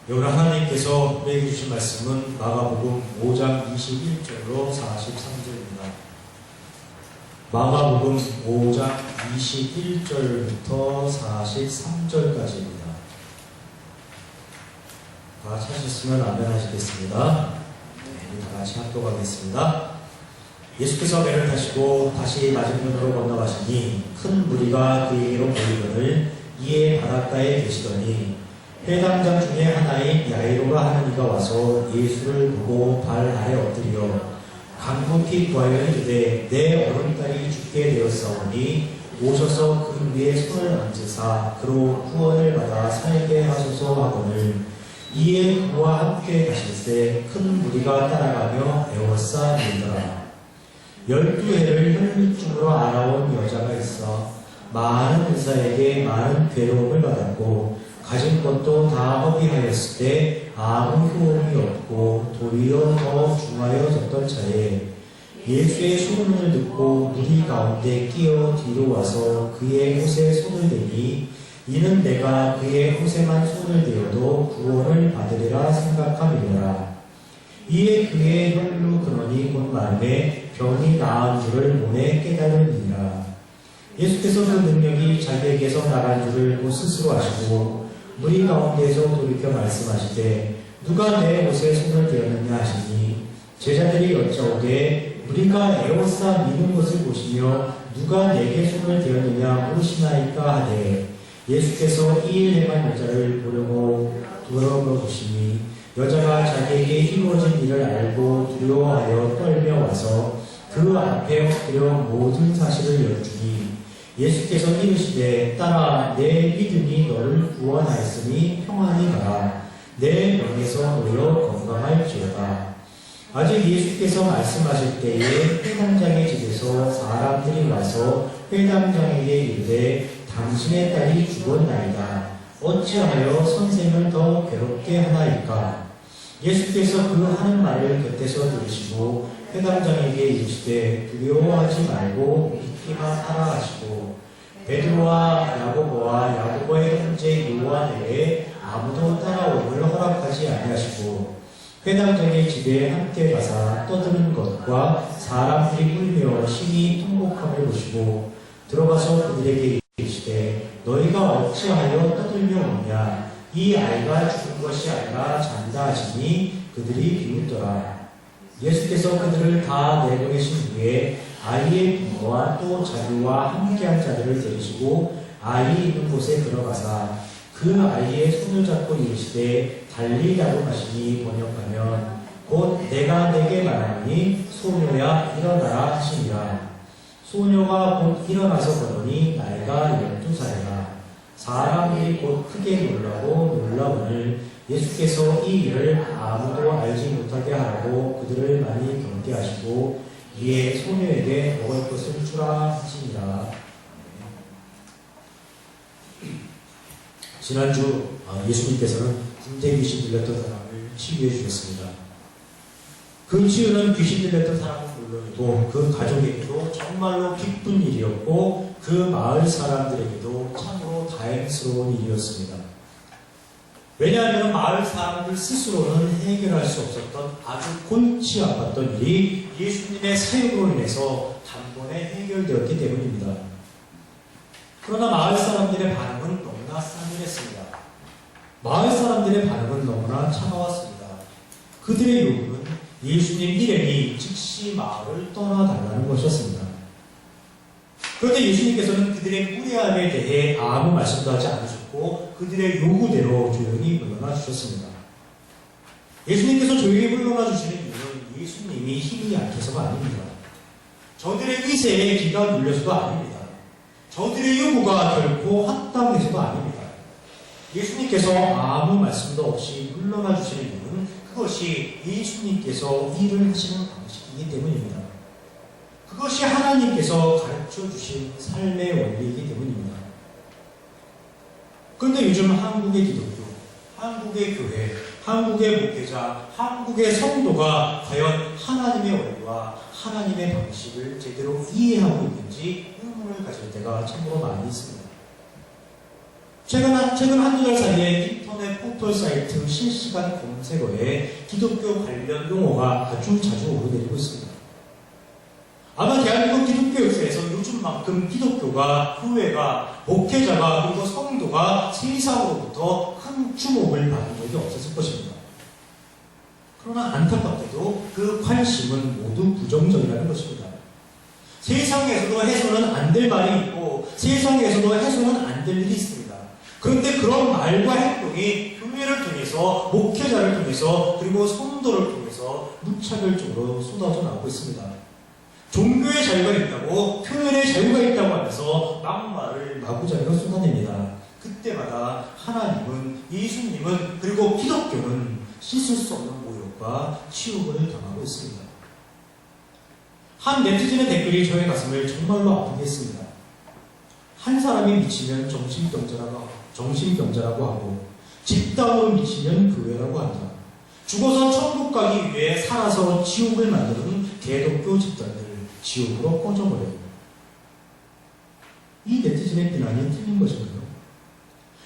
오늘 하나님께서 우리에게 주신 말씀은 마가복음 5장 21절로 43절입니다. 마가복음 5장 21절부터 43절까지입니다. 다 찾으셨으면 아멘 하시겠습니다. 우리 다 같이 합독하겠습니다. 예수께서 배를 타시고 다시 맞은편으로 건너가시니 큰 무리가 그에게로 모이거늘 이에 바닷가에 계시더니 회당장 중에 하나인 야이로가 하는 이가 와서 예수를 보고 발 아래 엎드려 간곡히 구하여 이르되 내 어른딸이 죽게 되었사오니 오셔서 그 위에 손을 얹으사 그로 구원을 받아 살게 하소서 하거늘 이에 그와 함께 가실새 큰 무리가 따라가며 애워싸니더라. 12해를 혈루증으로 알아온 여자가 있어 많은 의사에게 많은 괴로움을 받았고 가진 것도 다 허비하였을 때 아무 효험이 없고 도리어 더 중하여졌던 차에 예수의 소문을 듣고 무리 가운데 끼어 뒤로 와서 그의 옷에 손을 대니 이는 내가 그의 옷에만 손을 대어도 구원을 받으리라 생각함이니라. 이에 그의 혈루 근원이 곧 마음에 병이 나은 줄을 몸에 깨달으니라. 예수께서 그 능력이 자기에게서 나간 줄을 곧 스스로 아시고 무리 가운데에서 돌이켜 말씀하시되 누가 내 옷에 손을 대었느냐 하시니 제자들이 여짜오되 우리가 에워싸 미는 것을 보시며 누가 내게 손을 대었느냐 물으시나이까 하되 예수께서 이 일에만 여자를 보려고 돌아보시니 여자가 자기에게 이루어진 일을 알고 두려워하여 떨며 와서 그 앞에 엎드려 모든 사실을 여쭈니 예수께서 이르시되 딸아 내 믿음이 너를 구원하였으니 평안히 가라. 내 병에서 놓여 건강할지어다. 아직 예수께서 말씀하실 때에 회당장의 집에서 사람들이 와서 회당장에게 이르되 당신의 딸이 죽었나이다. 어찌하여 선생을 더 괴롭게 하나이까? 예수께서 그 하는 말을 곁에서 들으시고 회당장에게 이르시되 두려워하지 말고 믿기만 하라 하시고 베드로와 야고보의 형제 요한 외에 아무도 따라오기를 허락하지 아니하시고 회당장의 집에 함께 가사 떠드는 것과 사람들이 울며 심히 통곡함을 보시고 들어가서 그들에게 이르시되 너희가 어찌하여 떠들며 오냐? 이 아이가 죽은 것이 아니라 잔다 하시니 그들이 비웃더라. 예수께서 그들을 다 내보내신 후에 아이의 부모와 또 자기와 함께한 자들을 데리시고 아이 있는 곳에 들어가사 그 아이의 손을 잡고 이르시되 달리라고 하시니 번역하면 곧 내가 내게 말하니 소녀야 일어나라 하시니라. 소녀가 곧 일어나서 보더니 나이가 12살이라. 사람들이 곧 크게 놀라오늘 예수께서 이 일을 아무도 알지 못하게 하라고 그들을 많이 경계하시고 이에 소녀에게 먹을 것을 주라 하시니라. 지난주 예수님께서는 군대 귀신 들렸던 사람을 치유해 주셨습니다. 그 치유는 귀신 들렸던 사람은 물론이고 그 가족에게도 정말로 기쁜 일이었고 그 마을 사람들에게도 참으로 다행스러운 일이었습니다. 왜냐하면 마을 사람들 스스로는 해결할 수 없었던 아주 골치 아팠던 일이 예수님의 사역으로 인해서 단번에 해결되었기 때문입니다. 그러나 마을 사람들의 반응은 너무나 싸늘했습니다. 마을 사람들의 반응은 너무나 차가웠습니다. 그들의 요구는 예수님 일행이 즉시 마을을 떠나달라는 것이었습니다. 그런데 예수님께서는 그들의 무례함에 대해 아무 말씀도 하지 않으셨고 그들의 요구대로 조용히 물러나 주셨습니다. 예수님께서 조용히 물러나 주시는 이유는 예수님이 힘이 약해서가 아닙니다. 저들의 의세에 귀가 눌려서도 아닙니다. 저들의 요구가 결코 합당해서도 아닙니다. 예수님께서 아무 말씀도 없이 물러나 주시는 이유는 그것이 예수님께서 일을 하시는 방식이기 때문입니다. 그것이 하나님께서 가르쳐 주신 삶의 원리이기 때문입니다. 그런데 요즘 한국의 기독교, 한국의 교회, 한국의 목회자, 한국의 성도가 과연 하나님의 원리와 하나님의 방식을 제대로 이해하고 있는지 의문을 가질 때가 참으로 많이 있습니다. 최근 한두 달 사이에 인터넷 인터넷 포털 사이트 실시간 검색어에 기독교 관련 용어가 아주 자주 오르내리고 있습니다. 아마 대한민국 기독교 역사에서 요즘만큼 기독교가, 교회가, 목회자가, 그리고 성도가 세상으로부터 큰 주목을 받은 적이 없었을 것입니다. 그러나 안타깝게도 그 관심은 모두 부정적이라는 것입니다. 세상에서도 해서는 안 될 말이 있고 세상에서도 해서는 안 될 일이 있습니다. 그런데 그런 말과 행동이 교회를 통해서, 목회자를 통해서, 그리고 성도를 통해서 무차별적으로 쏟아져 나오고 있습니다. 종교의 자유가 있다고, 표현의 자유가 있다고 하면서 막말을 마구잡이로 쏟아냅니다. 그때마다 하나님은, 예수님은, 그리고 기독교는 씻을 수 없는 모욕과 치욕을 당하고 있습니다. 한 네티즌의 댓글이 저의 가슴을 정말로 아프게 했습니다. 한 사람이 미치면 정신병자라고 하고 집단으로 미치면 교회라고 한다. 죽어서 천국 가기 위해 살아서 지옥을 만드는 개독교 집단들 지옥으로 꺼져버려요. 이 네티즌의 비난이 틀린 것인가요?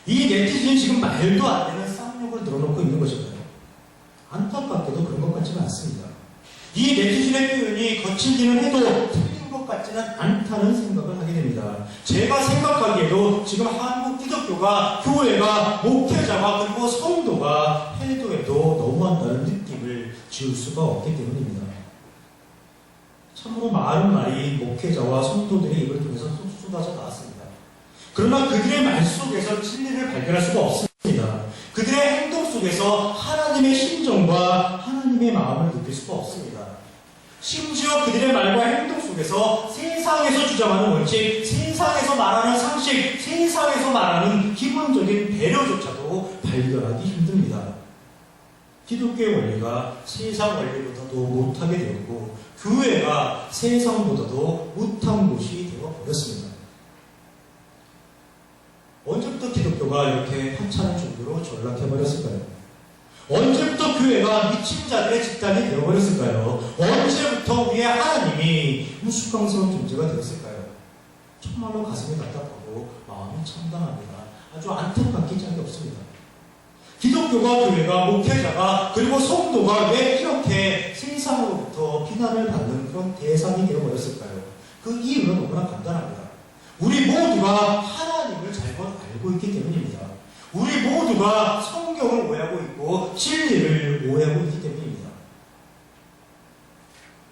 이 네티즌이 지금 말도 안 되는 쌍욕을 늘어놓고 있는 것인가요? 안타깝게도 그런 것 같지는 않습니다. 이 네티즌의 표현이 거칠기는 해도 틀린 것 같지는 않다는 생각을 하게 됩니다. 제가 생각하기에도 지금 한국 기독교가, 교회가, 목회자가, 그리고 성도가 해도 너무한다는 느낌을 지울 수가 없기 때문입니다. 참으로 많은 말이 목회자와 성도들의 입을 통해서 쏟아져 나왔습니다. 그러나 그들의 말 속에서 진리를 발견할 수가 없습니다. 그들의 행동 속에서 하나님의 심정과 하나님의 마음을 느낄 수가 없습니다. 심지어 그들의 말과 행동 속에서 세상에서 주장하는 원칙, 세상에서 말하는 상식, 세상에서 말하는 기본적인 배려조차도 발견하기 힘듭니다. 기독교의 원리가 세상 원리보다도 못하게 되었고, 교회가 세상보다도 못한 곳이 되어버렸습니다. 언제부터 기독교가 이렇게 하찮은 종교로 전락해버렸을까요? 언제부터 교회가 미친 자들의 집단이 되어버렸을까요? 언제부터 우리의 하나님이 우스꽝스러운 존재가 되었을까요? 정말로 가슴이 답답하고 마음이 참담합니다. 아주 안타깝기 짝이 없습니다. 기독교가, 교회가, 목회자가, 그리고 성도가 왜 이렇게 세상으로부터 비난을 받는 그런 대상이 되어버렸을까요? 그 이유는 너무나 간단합니다. 우리 모두가 하나님을 잘못 알고 있기 때문입니다. 우리 모두가 성경을 오해하고 있고 진리를 오해하고 있기 때문입니다.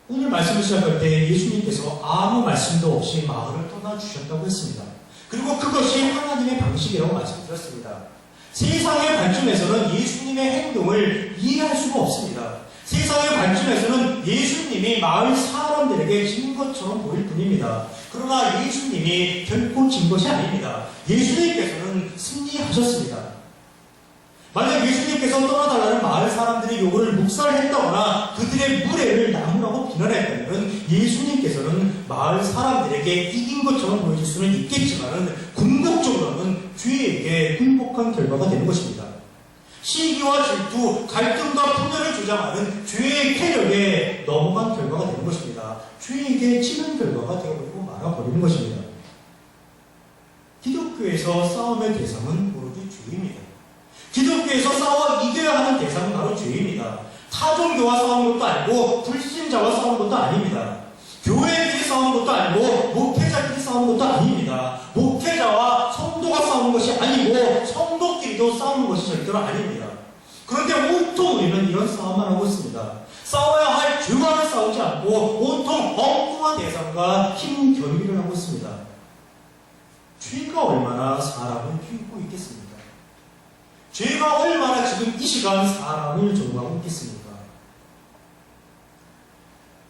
오늘 말씀을 시작할 때 예수님께서 아무 말씀도 없이 마을을 떠나주셨다고 했습니다. 그리고 그것이 하나님의 방식이라고 말씀드렸습니다. 세상의 관점에서는 예수님의 행동을 이해할 수가 없습니다. 세상의 관점에서는 예수님이 마을 사람들에게 진 것처럼 보일 뿐입니다. 그러나 예수님이 결코 진 것이 아닙니다. 예수님께서는 승리하셨습니다. 만약 예수님께서 떠나달라는 마을 사람들이 요구를 묵살했다거나 그들의 무례를 나무라고 비난했다면 예수님께서는 마을 사람들에게 이긴 것처럼 보여질 수는 있겠지만 궁극적으로는 죄에게 굴복한 결과가 되는 것입니다. 시기와 질투, 갈등과 분열을 조장하는 죄의 쾌력에 넘어간 결과가 되는 것입니다. 죄에게 치는 결과가 되어버리고 말아버리는 것입니다. 기독교에서 싸움의 대상은 오로지 죄입니다. 기독교에서 싸워 이겨야 하는 대상은 바로 죄입니다. 타종교와 싸우는 것도 아니고 불신자와 싸우는 것도 아닙니다. 교회끼리 싸우는 것도 아니고 목회자끼리 싸우는 것도 아닙니다. 목회자와 성도가 싸우는 것이 아니고 성도끼리도 싸우는 것이 절대로 아닙니다. 그런데 온통 우리는 이런 싸움만 하고 있습니다. 싸워야 할 죄와는 싸우지 않고 온통 엉뚱한 대상과 힘 결의를 하고 있습니다. 죄가 얼마나 사람을 비우고 있겠습니까? 죄가 얼마나 지금 이 시간 사람을 정하고 있겠습니까?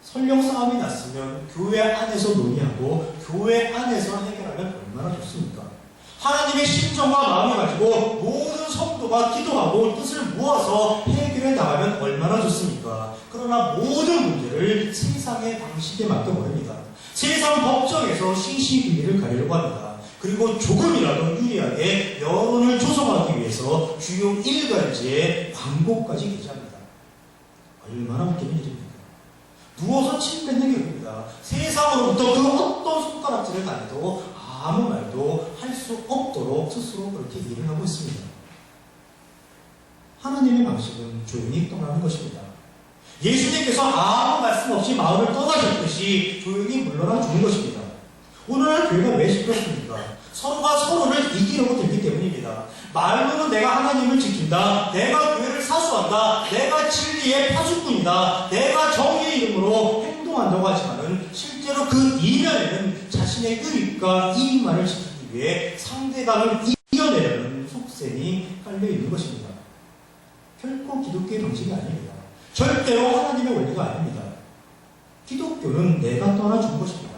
설령 싸움이 났으면 교회 안에서 논의하고 교회 안에서 해결하면 얼마나 좋습니까? 하나님의 심정과 마음을 가지고 모든 성도가 기도하고 뜻을 모아서 해결해 나가면 얼마나 좋습니까? 그러나 모든 문제를 세상의 방식에 맡겨버립니다. 세상 법정에서 시시비비를 가리려고 합니다. 그리고 조금이라도 유리하게 여론을 조성하기 위해서 주요 일간지에 광고까지 게재합니다. 얼마나 웃기는 일입니까? 누워서 침 뱉는 격입니다. 세상으로부터 그 어떤 손가락질을 당해도 아무 말도 할 수 없도록 스스로 그렇게 일을 하고 있습니다. 하나님의 방식은 조용히 떠나는 것입니다. 예수님께서 아무 말씀 없이 마을을 떠나셨듯이 조용히 물러나 주는 것입니다. 오늘날 교회가 왜 시끄럽습니까? 서로가 서로를 이기려고 들기 때문입니다. 말로는 내가 하나님을 지킨다, 내가 교회를 사수한다, 내가 진리의 파수꾼이다, 내가 정의의 이름으로 행동한다고 하지만은 실제로 그 이면에는 자신의 의익과 이익만을 지키기 위해 상대방을 이겨내려는 속셈이 깔려있는 것입니다. 결코 기독교의 방식이 아닙니다. 절대로 하나님의 원리가 아닙니다. 기독교는 내가 떠나준 것입니다.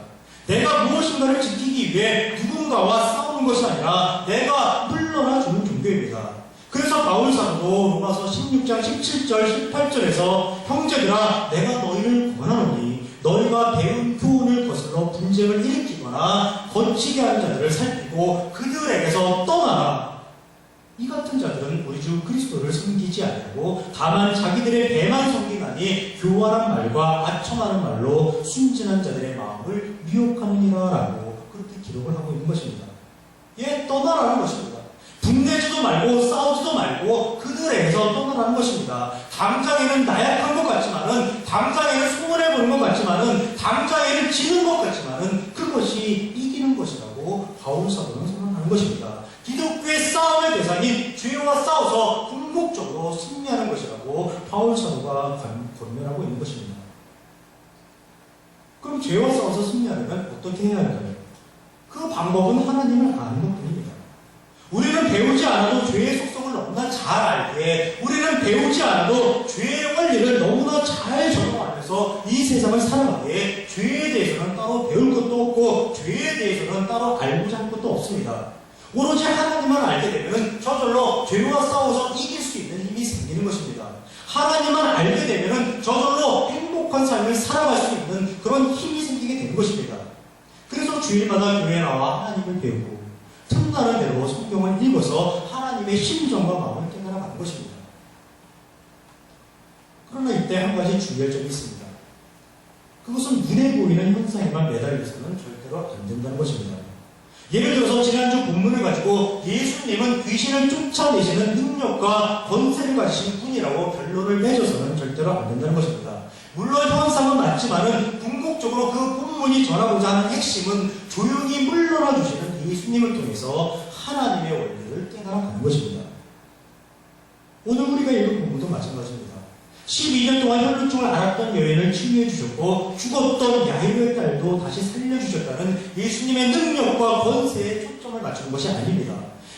내가 무엇인가를 지키기 위해 누군가와 싸우는 것이 아니라 내가 물러나주는 종교입니다. 그래서 바울 사도도 로마서 16장 17절 18절에서 형제들아 내가 너희를 권하노니 너희가 배운 교훈을 거슬러 분쟁을 일으키거나 거치게 하는 자들을 살피고 그들에게서 떠나라. 이 같은 자들은 우리 주 그리스도를 섬기지 아니하고 다만 자기들의 배만 섬기나니 교활한 말과 아첨하는 말로 순진한 자들의 마음을 미혹하느니라 라고 그렇게 기록을 하고 있는 것입니다. 예, 떠나라는 것입니다. 분내지도 말고 싸우지도 말고 그들에게서 떠나라는 것입니다. 당장에는 나약한 것 같지만은, 당장에는 소원해보는 것 같지만은, 당장에는 지는 것 같지만은 그것이 이기는 것이라고 바울 사도는 선언하는 것입니다. 기독교의 싸움의 대상이 죄와 싸워서 궁극적으로 승리하는 것이라고 바울 사도가 권면하고 있는 것입니다. 그럼 죄와 싸워서 승리하려면 어떻게 해야 할까요? 그 방법은 하나님을 아는 것뿐입니다. 우리는 배우지 않아도 죄의 속성을 너무나 잘 알기에, 우리는 배우지 않아도 죄의 원리를 너무나 잘 적용하면서 이 세상을 살아가기에 죄에 대해서는 따로 배울 것도 없고 죄에 대해서는 따로 알고자 할 것도 없습니다. 오로지 하나님만 알게 되면 저절로 죄와 싸워서 이길 수 있는 힘이 생기는 것입니다. 하나님만 알게 되면 저절로 행복한 삶을 살아갈 수 있는 그런 힘이 생기게 되는 것입니다. 그래서 주일마다 교회에 나와 하나님을 배우고 틈나는 대로 성경을 읽어서 하나님의 심정과 마음을 깨달아가는 것입니다. 그러나 이때 한 가지 주의할 점이 있습니다. 그것은 눈에 보이는 현상에만 매달려서는 절대로 안 된다는 것입니다. 예를 들어서 지난주 본문을 가지고 예수님은 귀신을 쫓아내시는 능력과 권세를 가지신 분이라고 결론을 내줘서는 절대로 안 된다는 것입니다. 물론 현상은 맞지만은 궁극적으로 그 본문이 전하고자 하는 핵심은 조용히 물러나 주시는 예수님을 통해서 하나님의 원리를 깨달아가는 것입니다. 오늘 우리가 읽은 본문도 마찬가지입니다. 12년 동안 혈루증을 앓았던 여인을 치유해 주셨고 죽었던 야이로의 딸도 다시 살려주셨다는 예수님의 능력과 권세에 초점을 맞추는 것이 아닙니다.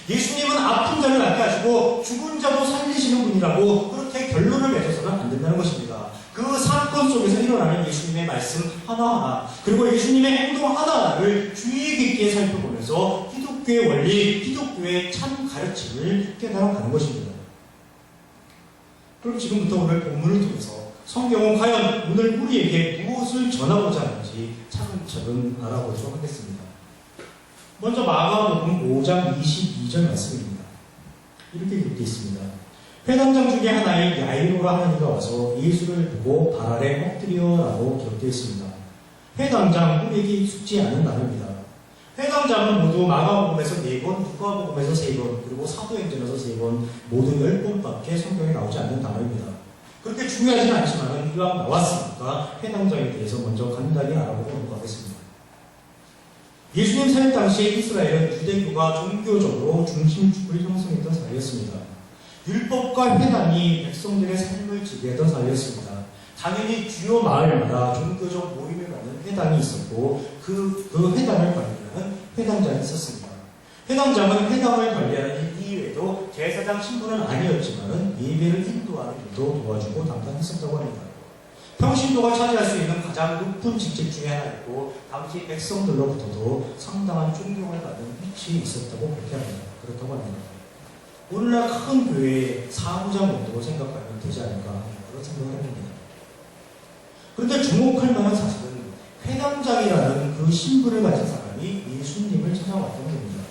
예수님은 아픈 자를 낫게 하시고 죽은 자도 살리시는 분이라고 그렇게 결론을 맺어서는 안 된다는 것입니다. 그 사건 속에서 일어나는 예수님의 말씀 하나하나, 그리고 예수님의 행동 하나하나를 주의 깊게 살펴보면서 기독교의 원리, 기독교의 참 가르침을 깨달아가는 것입니다. 그럼 지금부터 오늘 본문을 통해서 성경은 과연 오늘 우리에게 무엇을 전하고자 하는지 차근차근 알아보도록 하겠습니다. 먼저 마가복음 5장 22절 말씀입니다. 이렇게 기록되어 있습니다. 회당장 중에 하나인 야이로라 하는 이가 와서 예수를 보고 발 아래 엎드려라고 기록되어 있습니다. 회당장, 우리에게 익숙지 않은 단어입니다. 회당장은 모두 마가복음에서 4번, 누가복음에서 3번, 그리고 사도행전에서 3번, 모두 10번밖에 성경에 나오지 않는 단어입니다. 그렇게 중요하지는 않지만 이왕 나왔으니까 회당장에 대해서 먼저 간단히 알아보고 넘어가겠습니다. 예수님 사역 당시에 이스라엘은 유대교가 종교적으로 중심축을 형성했던 사회였습니다. 율법과 회당이 백성들의 삶을 지배하던 사회였습니다. 당연히 주요 마을마다 종교적 모임을 갖는 회당이 있었고 그 회당을 관리하는 회당장이 있었습니다. 회당장은 회당을 관리하는 일 이외에도 제사장 신분은 아니었지만 예배를 인도하는 일도 도와주고 담당했었다고 합니다. 평신도가 차지할 수 있는 가장 높은 직책 중에 하나였고 당시 백성들로부터도 상당한 존경을 받는 위치에 있었다고 그렇게 합니다. 그렇다고 합니다. 오늘날 큰 교회의 사무장 정도 생각하면 되지 않을까 그런 생각을 합니다. 그런데 주목할 만한 사실은 회당장이라는 그 신분을 가진 사람이 예수님을 찾아왔던 겁니다.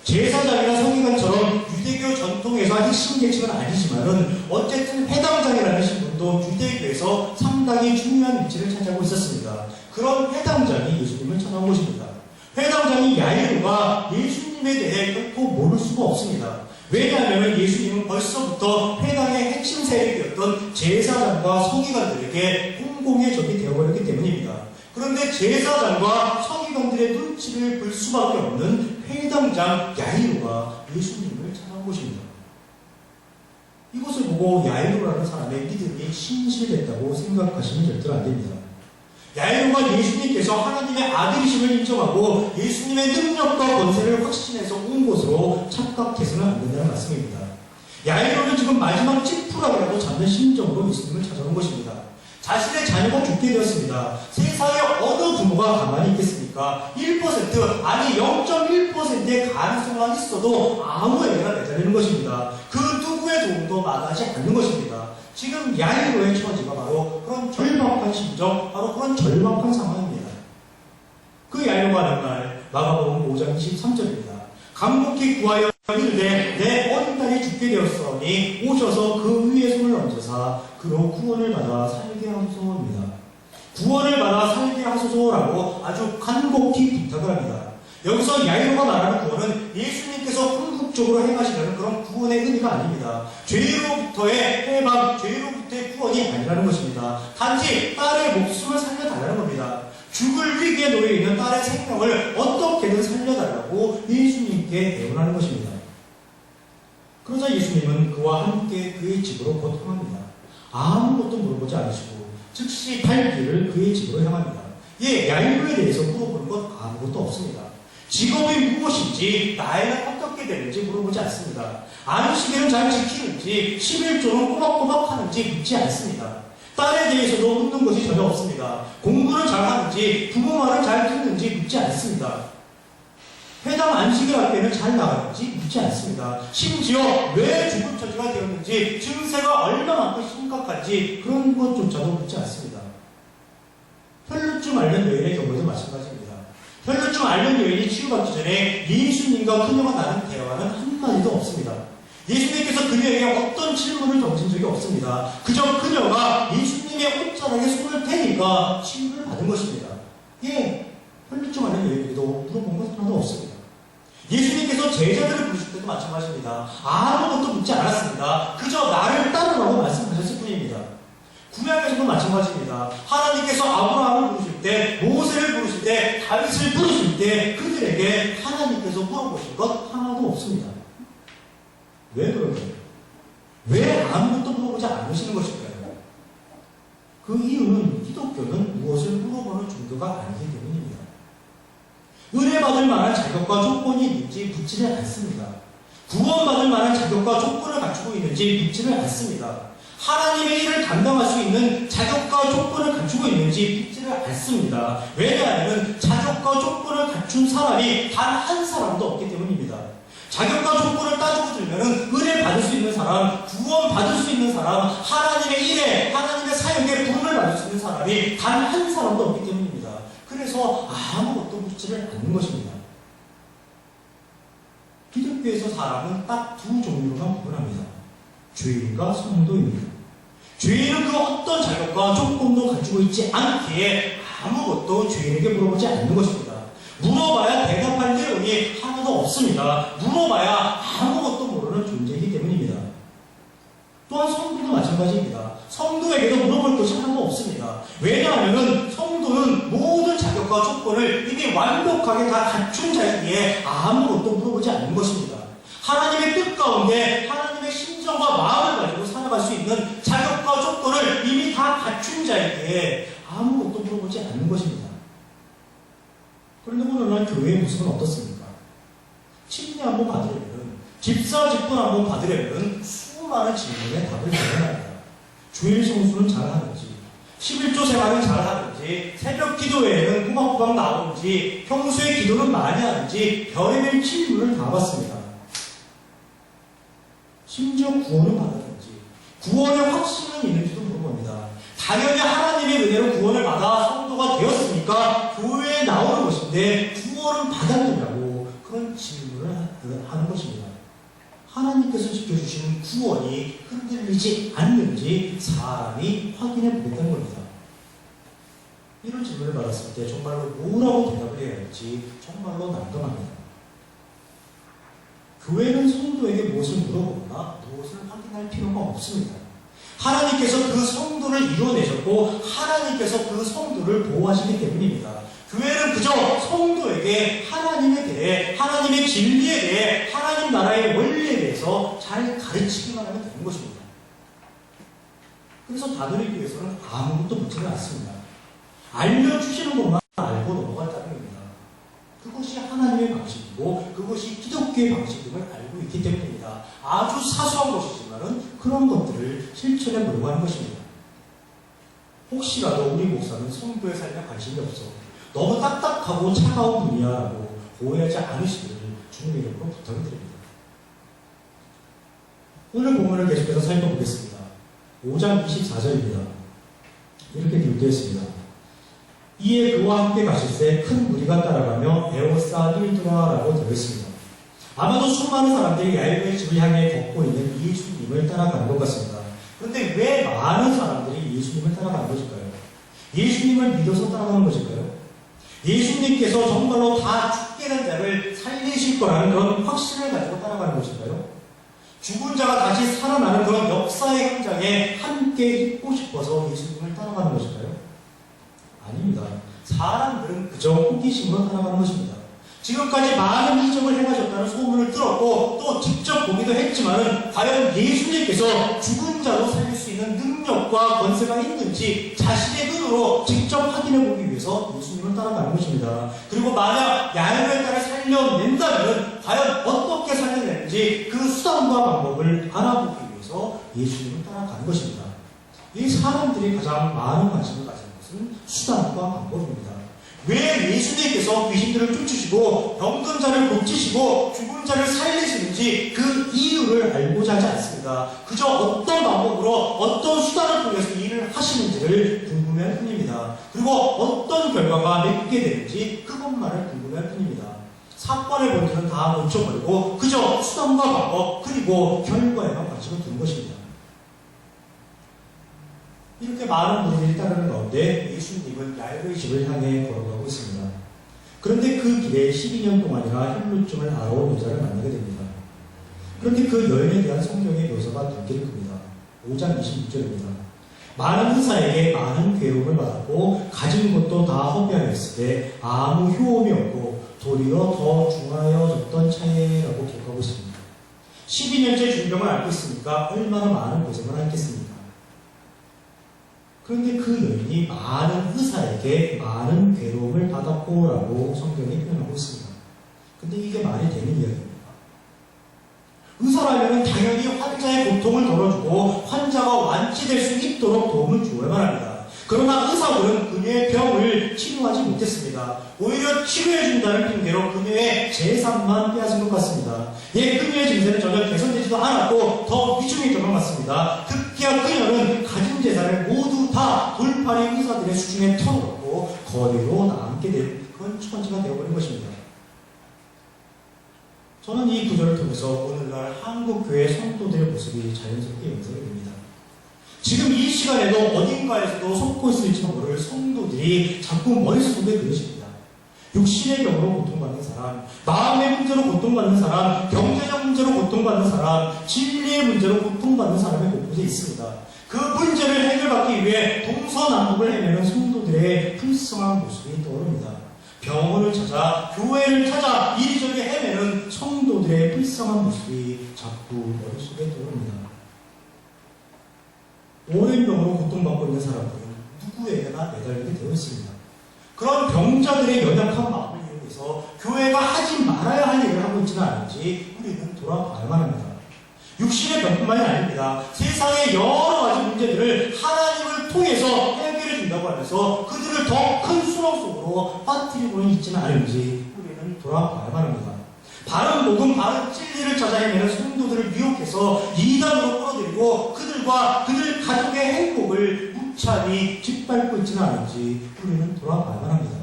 제사장이나 서기관처럼 유대교 전통에서 핵심 계층은 아니지만은 어쨌든 회당장이라는 신분도 유대교에서 상당히 중요한 위치를 차지하고 있었습니다. 그런 회당장이 예수님을 찾아온 것입니다. 회당장이 야이로가 예수님에 대해 결코 모를 수가 없습니다. 왜냐하면 예수님은 벌써부터 회당의 핵심 세력이었던 제사장과 서기관들에게 공공의 적이 되어버렸기 때문입니다. 그런데 제사장과 서기관들의 눈치를 볼 수밖에 없는 회당장 야이로가 예수님을 찾아온 것입니다. 이것을 보고 야이로라는 사람의 믿음이 신실했다고 생각하시면 절대로 안 됩니다. 야이로가 예수님께서 하나님의 아들이심을 인정하고 예수님의 능력과 권세를 확신해서 온 것으로 착각해서는 안 된다는 말씀입니다. 야이로는 지금 마지막 찌푸라기라도 잡는 심정으로 예수님을 찾아온 것입니다. 자신의 자녀가 죽게 되었습니다. 세상에 어느 부모가 가만히 있겠습니까? 1% 아니 0.1%의 가능성만 있어도 아무에게나 매달리는 것입니다. 그 누구의 도움도 마다하지 않는 것입니다. 지금 야이로의 처지가 바로 그런 절박한 심정, 바로 그런 절박한 상황입니다. 그 야이로가 하는 말 마가복음 5장 23절입니다. 간곡히 구하여 이르되 내 어린 딸이 죽게 되었으니 오셔서 그 위에 손을 얹으사 그로 구원을 받아 살게 하소서입니다. 구원을 받아 살게 하소서라고 아주 간곡히 부탁을 합니다. 여기서 야이로가 말하는 구원은 예수님께서 궁극적으로 행하시려는 그런 구원의 의미가 아닙니다. 죄로부터의 해방, 죄로부터의 구원이 아니라는 것입니다. 단지 딸의 목숨을 살려달라는 겁니다. 죽을 위기에 놓여 있는 딸의 생명을 어떻게든 살려달라고 예수님께 애원하는 것입니다. 그러자 예수님은 그와 함께 그의 집으로 곧 향합니다. 아무것도 물어보지 않으시고 즉시 발길을 그의 집으로 향합니다. 야이로에 대해서 물어보는 것 아무것도 없습니다. 직업이 무엇인지, 나이는 어떻게 되는지 물어보지 않습니다. 안식일은 잘 지키는지, 11조는 꼬박꼬박 하는지 묻지 않습니다. 딸에 대해서도 묻는 것이 전혀 없습니다. 공부를 잘하는지, 부모 말을 잘 듣는지 묻지 않습니다. 회당 안식일 할 때는 잘 나가는지 묻지 않습니다. 심지어 왜 죽음 처지가 되었는지, 증세가 얼마만큼 심각한지 그런 것조차도 묻지 않습니다. 혈루증 앓는 여인의 경우에도 마찬가지입니다. 혈루증 앓는 여인이 치유받기 전에 예수님과 그녀가 나눈 대화는 한마디도 없습니다. 예수님께서 그녀에게 어떤 질문을 던진 적이 없습니다. 그저 그녀가 예수님의 옷자락에 손을 대니까 치유를 받은 것입니다. 혈루증 앓는 여인에게도 물어본 것 하나도 없습니다. 예수님께서 제자들을 부르실 때도 마찬가지입니다. 아무것도 묻지 않았습니다. 그저 나를 따르라고 말씀하셨을 뿐입니다. 구약에서도 마찬가지입니다. 하나님께서 아브라함을 부르실 때, 모세를 부르실 때, 다윗을 부르실 때 그들에게 하나님께서 물어보신 것 하나도 없습니다. 왜 그럴까요? 왜 아무것도 물어보지 않으시는 것일까요? 그 이유는 기독교는 무엇을 물어보는 종교가 아니기 때문입니다. 은혜 받을 만한 자격과 조건이 있는지 묻지를 않습니다. 구원받을 만한 자격과 조건을 갖추고 있는지 묻지를 않습니다. 하나님의 일을 감당할 수 있는 자격과 조건을 갖추고 있는지 묻지를 않습니다. 왜냐하면 자격과 조건을 갖춘 사람이 단 한 사람도 없기 때문입니다. 자격과 조건을 따지고 들면 은혜 받을 수 있는 사람, 구원 받을 수 있는 사람, 하나님의 일에, 하나님의 사역에 부름을 받을 수 있는 사람이 단 한 사람도 없기 때문입니다. 그래서 아무것도 묻지를 않는 것입니다. 기독교에서 사람은 딱 두 종류로만 구분합니다. 죄인과 성도입니다. 죄인은 그 어떤 자격과 조건도 가지고 있지 않기에 아무것도 죄인에게 물어보지 않는 것입니다. 물어봐야 대답할 내용이 하나도 없습니다. 물어봐야 아무것도 모르는 존재이기 때문입니다. 또한 성도도 마찬가지입니다. 성도에게도 물어볼 것이 하나도 없습니다. 왜냐하면 성도는 모든 자격과 조건을 이미 완벽하게 다 갖춘 자이기에 아무것도 물어보지 않는 것입니다. 하나님의 뜻 가운데 하나님의 심정과 마음을 가지고 살아갈 수 있는 자격과 조건을 이미 다 갖춘 자이기에 아무것도 물어보지 않는 것입니다. 그런데 오늘날 교회의 모습은 어떻습니까? 침례 한번 받으려면, 집사 직분 한번 받으려면 수많은 질문에 답을 드려야 합니다. 주일 성수는 잘하는지, 11조 생활은 잘하는지, 새벽 기도회에는 꼬박꼬박 나오는지, 평소에 기도는 많이 하는지 별의별 질문을 다 받습니다. 심지어 구원을 받았는지, 구원의 확신은 있는지도 물어봅니다. 당연히 하나님의 은혜로 구원을 받아 성도가 되었으니까 교회에 나오는 것인데 구원은 받았느냐고 그런 질문을 하는 것입니다. 하나님께서 지켜주신 구원이 흔들리지 않는지 사람이 확인해 보겠다는 겁니다. 이런 질문을 받았을 때 정말로 뭐라고 대답을 해야 할지 정말로 난감합니다. 교회는 성도에게 무엇을 물어보거나 무엇을 확인할 필요가 없습니다. 하나님께서 그 성도를 이루어내셨고 하나님께서 그 성도를 보호하시기 때문입니다. 교회는 그저 성도에게 하나님에 대해, 하나님의 진리에 대해, 하나님 나라의 원리에 대해서 잘 가르치기만 하면 되는 것입니다. 그래서 다누리 교회에서는 아무것도 묻지는 않습니다. 알려주시는 것만 알고 넘어갈 따름입니다. 그것이 하나님의 방식이고 그것이 기독교의 방식임을 알고 있기 때문입니다. 아주 사소한 것이지만은 그런 것들을 실천해 보려고 하는 것입니다. 혹시라도 우리 목사는 성도의 삶에 관심이 없어 너무 딱딱하고 차가운 분이야라고 오해하지 않으시기를 주님의 이름으로 부탁드립니다. 오늘 본문을 계속해서 살펴보겠습니다. 5장 24절입니다. 이렇게 기록되어 있습니다. 이에 그와 함께 가실새 큰 무리가 따라가며 에오사 일두라라고 되어 있습니다. 아마도 수많은 사람들이 야이로의 집을 향해 걷고 있는 예수님을 따라가는 것 같습니다. 그런데 왜 많은 사람들이 예수님을 따라가는 것일까요? 예수님을 믿어서 따라가는 것일까요? 예수님께서 정말로 다 죽게 된 자를 살리실 거라는 그런 확신을 가지고 따라가는 것일까요? 죽은 자가 다시 살아나는 그런 역사의 현장에 함께 있고 싶어서 예수님을 따라가는 것일까요? 아닙니다. 사람들은 그저 호기심으로 따라가는 것입니다. 지금까지 많은 이적을 행하셨다는 소문을 들었고 또 직접 보기도 했지만은 과연 예수님께서 죽은 자로 살릴 수 있는 능력과 권세가 있는지 자신의 눈으로 직접 확인해 보기 위해서 예수님을 따라가는 것입니다. 그리고 만약 야이로의 딸을 살려낸다면 과연 어떻게 살려내는지 그 수단과 방법을 알아보기 위해서 예수님을 따라가는 것입니다. 이 사람들이 가장 많은 관심을 가지는 것은 수단과 방법입니다. 왜 예수님께서 귀신들을 쫓으시고 병든 자를 고치시고 죽은 자를 살리시는지 그 이유를 알고자 하지 않습니다. 그저 어떤 방법으로 어떤 수단을 통해서 일을 하시는지를 궁금해할 뿐입니다. 그리고 어떤 결과가 맺게 되는지 그것만을 궁금해할 뿐입니다. 사건의 본질은 다 놓쳐버리고 그저 수단과 방법 그리고 결과에만 관심을 두는 것입니다. 이렇게 많은 분들이 따르는 가운데 예수님은 야이로의 집을 향해 걸어가고 있습니다. 그런데 그 길에 12년 동안이나 혈루증을 앓아온 여자를 만나게 됩니다. 그런데 그 여인에 대한 성경의 묘사가 눈길을 끕니다. 5장 26절입니다. 많은 의사에게 많은 괴로움을 받았고 가진 것도 다 허비하였을 때 아무 효험이 없고 도리어 더 중하여졌던 차이라고 기록하고 있습니다. 12년째 중병을 앓고 있으니까 얼마나 많은 고생을 했겠습니까? 그런데 그 여인이 많은 의사에게 많은 괴로움을 받았고라고 성경이 표현하고 있습니다. 근데 이게 말이 되는 이야기입니다. 의사라면 당연히 환자의 고통을 덜어주고 환자가 완치될 수 있도록 도움을 주어야만 합니다. 그러나 의사들은 그녀의 병을 치료하지 못했습니다. 오히려 치료해준다는 핑계로 그녀의 재산만 빼앗은 것 같습니다. 그녀의 증세는 전혀 개선되지도 않았고 더 위중해진 것 같습니다. 특히나 그녀는 가진 재산을 모두 다 돌팔이 의사들의 수중에 털어놓고 거리로 남게 된 그런 처지가 되어버린 것입니다. 저는 이 구절을 통해서 오늘날 한국교회 성도들의 모습이 자연스럽게 연상이 됩니다. 지금 이 시간에도 어딘가에서도 속고 있을지도 모를 성도들이 자꾸 머릿속에 그려집니다. 육신의 병으로 고통받는 사람, 마음의 문제로 고통받는 사람, 경제적 문제로 고통받는 사람, 진리의 문제로 고통받는 사람의 곳곳에 있습니다. 그 문제를 해결받기 위해 동서남북을 헤매는 성도들의 불쌍한 모습이 떠오릅니다. 병원을 찾아, 교회를 찾아 이리저리 헤매는 성도들의 불쌍한 모습이 자꾸 머릿속에 떠오릅니다. 오랜 병으로 고통받고 있는 사람들은 누구에게나 매달리게 되어 있습니다. 그런 병자들의 연약한 마음을 이용해서 교회가 하지 말아야 할 일을 하고 있지는 않은지 우리는 돌아봐야만 합니다. 육신의 병뿐만이 아닙니다. 세상의 여러 가지 문제들을 하나님을 통해서 해결해 준다고 하면서 그들을 더 큰 수렁 속으로 빠뜨리고는 있지는 않은지 우리는 돌아봐야만 합니다. 바른 복음, 바른 진리를 찾아 헤매는 성도들을 미혹해서 이단으로 끌어들이고 그들과 그들 가족의 행복을 무참히 짓밟고 있지는 않은지 우리는 돌아봐야만 합니다.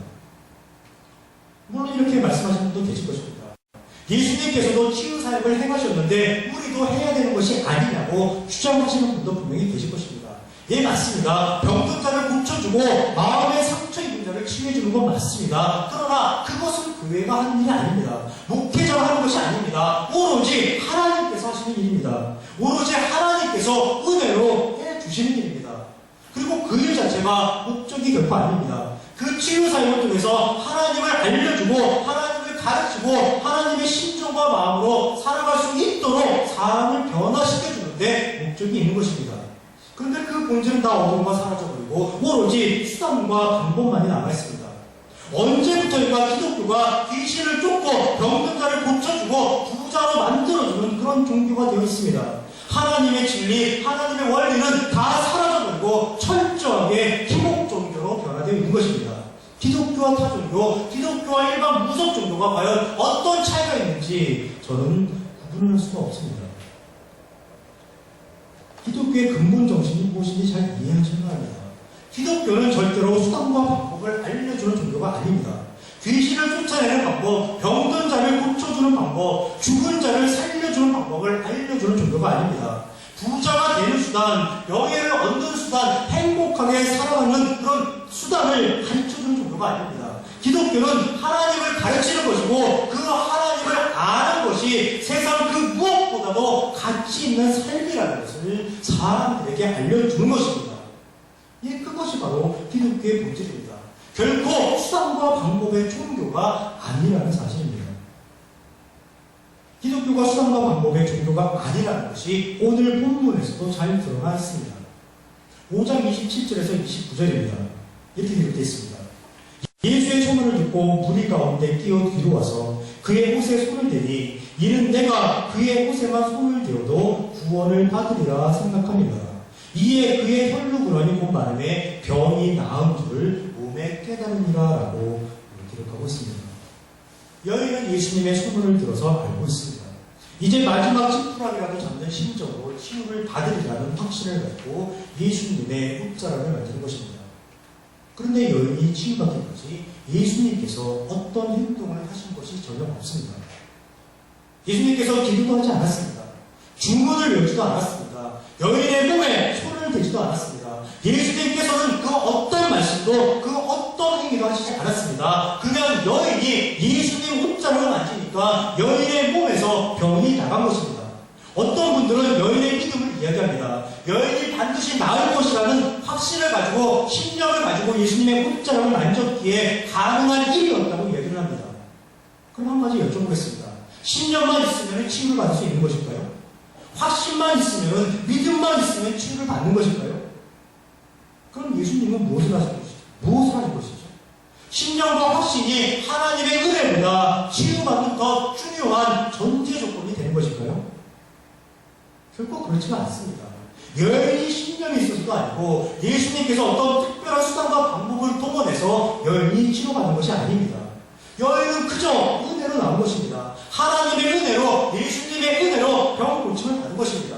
물론 이렇게 말씀하시는 분도 계실 것입니다. 예수님께서도 치유사역을 행하셨는데 우리도 해야 되는 것이 아니냐고 주장하시는 분도 분명히 계실 것입니다. 맞습니다. 병든 자를 고쳐주고 마음의 상처 입은 자를 치유해주는 건 맞습니다. 그러나 그것은 교회가 하는 일이 아닙니다. 목회자가 하는 것이 아닙니다. 아닙니다. 오로지 하나님께서 하시는 일입니다. 오로지 하나님께서 은혜로 해주시는 일입니다. 그리고 그 일 자체가 목적이 결코 아닙니다. 그 치유 사역을 통해서 하나님을 알려주고 하나님을 가르치고 하나님의 심정과 마음으로 살아갈 수 있도록 사람을 변화시켜주는데 목적이 있는 것입니다. 그런데 그 본질은 다 어둠과 사라져버리고 오로지 수단과 방법만이 남아있습니다. 언제부터인가 기독교가 귀신을 쫓고 병든 자를 고쳐주고 부자로 만들어주는 그런 종교가 되어 있습니다. 하나님의 진리, 하나님의 원리는 다 사라져버리고 철저하게 기복 종교로 변화되어 있는 것입니다. 기독교와 타종교, 기독교와 일반 무속 종교가 과연 어떤 차이가 있는지 저는 구분을 할 수가 없습니다. 기독교의 근본 정신이 무엇인지 잘 이해하시는 거 아닙니다. 기독교는 절대로 수단과 방법을 알려주는 종교가 아닙니다. 귀신을 쫓아내는 방법, 병든 자를 고쳐주는 방법, 죽은 자를 살려주는 방법을 알려주는 종교가 아닙니다. 부자가 되는 수단, 명예를 얻는 수단, 행복하게 살아가는 그런 수단을 가르쳐주는 종교가 아닙니다. 기독교는 하나님을 가르치는 것이고 그 하나님을 아는 것이 세상 그 무엇보다도 가치 있는 삶이라는 것을 사람들에게 알려주는 것입니다. 예, 그것이 바로 기독교의 본질입니다. 결코 수단과 방법의 종교가 아니라는 사실입니다. 기독교가 수단과 방법의 종교가 아니라는 것이 오늘 본문에서도 잘 드러나 있습니다. 5장 27절에서 29절입니다. 이렇게 기록되어 있습니다. 예수의 소문을 듣고 무리 가운데 끼어 뒤로 와서 그의 옷에 손을 대니 이는 내가 그의 옷에만 손을 대어도 구원을 받으리라 생각합니다. 이에 그의 혈루근원이 곧 마름에 병이 나은 줄을 몸에 깨달으니라 라고 기록하고 있습니다. 여인은 예수님의 소문을 들어서 알고 있습니다. 이제 마지막 찌푸락이라도 잡는 심정으로 치유를 받으리라는 확신을 갖고 예수님의 옷자락을 만드는 것입니다. 그런데 여인이 치유받기까지 예수님께서 어떤 행동을 하신 것이 전혀 없습니다. 예수님께서 기도도 하지 않았습니다. 주문을 외우지도 않았습니다. 여인의 몸에 손을 대지도 않았습니다. 예수님께서는 그 어떤 말씀도 그 어떤 행위도 하시지 않았습니다. 그냥 여인이 예수님 옷자락을 만지니까 여인의 몸에서 병이 나간 것입니다. 어떤 분들은 여인의 믿음을 이야기합니다. 여인이 반드시 나을 것이라는 확신을 가지고 신념을 가지고 예수님의 옷자락을 만졌기에 가능한 일이었다고 이야기를 합니다. 그럼 한 가지 여쭤보겠습니다. 신념만 있으면 치유를 받을 수 있는 것일까요? 확신만 있으면, 믿음만 있으면 치유를 받는 것일까요? 그럼 예수님은 무엇을 하신 것이죠? 무엇을 하신 것이죠? 신념과 확신이 하나님의 은혜보다 치유받는 더 중요한 전제 조건이 되는 것일까요? 결코 그렇지가 않습니다. 여인이 신념이 있어서도 아니고 예수님께서 어떤 특별한 수단과 방법을 동원해서 여인이 치료받는 것이 아닙니다. 여인은 그저 은혜로 나온 것입니다. 하나님의 은혜로, 예수님의 은혜로 병 고침을 받은 것입니다.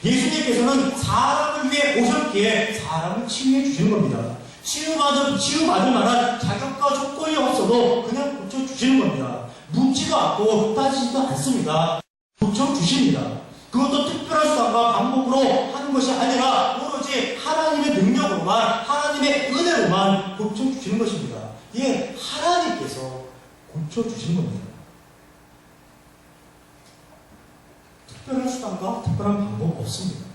예수님께서는 사람을 위해 오셨기에 사람을 치유해 주시는 겁니다. 치유받을 만한 자격과 조건이 없어도 그냥 고쳐주시는 겁니다. 묻지도 않고 따지지도 않습니다. 고쳐주십니다. 그것도 특별한 수단과 방법으로 하는 것이 아니라 오로지 하나님의 능력으로만, 하나님의 은혜로만 고쳐주시는 것입니다. 예, 하나님께서 고쳐주시는 겁니다. 특별한 수단과 특별한 방법 없습니다.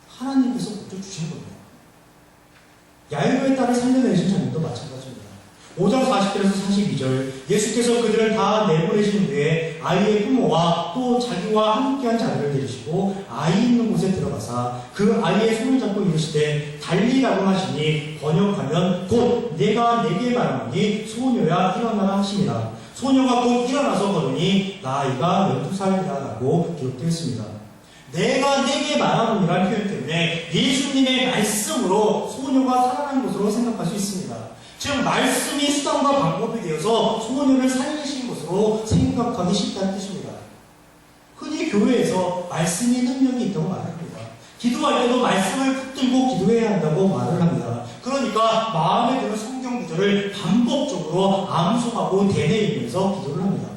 하나님께서 고쳐주시는 겁니다. 야이로의 딸을 살려내신 장면도 마찬가지입니다. 5장 40절에서 42절 예수께서 그들을 다 내보내신 후에 아이의 부모와 또 자기와 함께한 자들을 데리시고 아이 있는 곳에 들어가사 그 아이의 손을 잡고 이르시되 달리라고 하시니 번역하면 곧 내가 내게 말하노니 소녀야 일어나라 하시니라. 소녀가 곧 일어나서 걸으니 나이가 12살이라 라고 기록되어 있습니다. 내가 내게 말하노니라는 표현 때문에 예수님의 말씀으로 소녀가 살아난 것으로 생각할 수 있습니다. 즉 말씀이 수단과 방법이 되어서 소녀를 살리신 것으로 생각하기 쉽다는 뜻입니다. 흔히 교회에서 말씀이 능력이 있다고 말합니다. 기도할 때도 말씀을 붙들고 기도해야 한다고 말을 합니다. 그러니까 마음에 드는 성경 구절을 반복적으로 암송하고 되뇌이면서 기도를 합니다.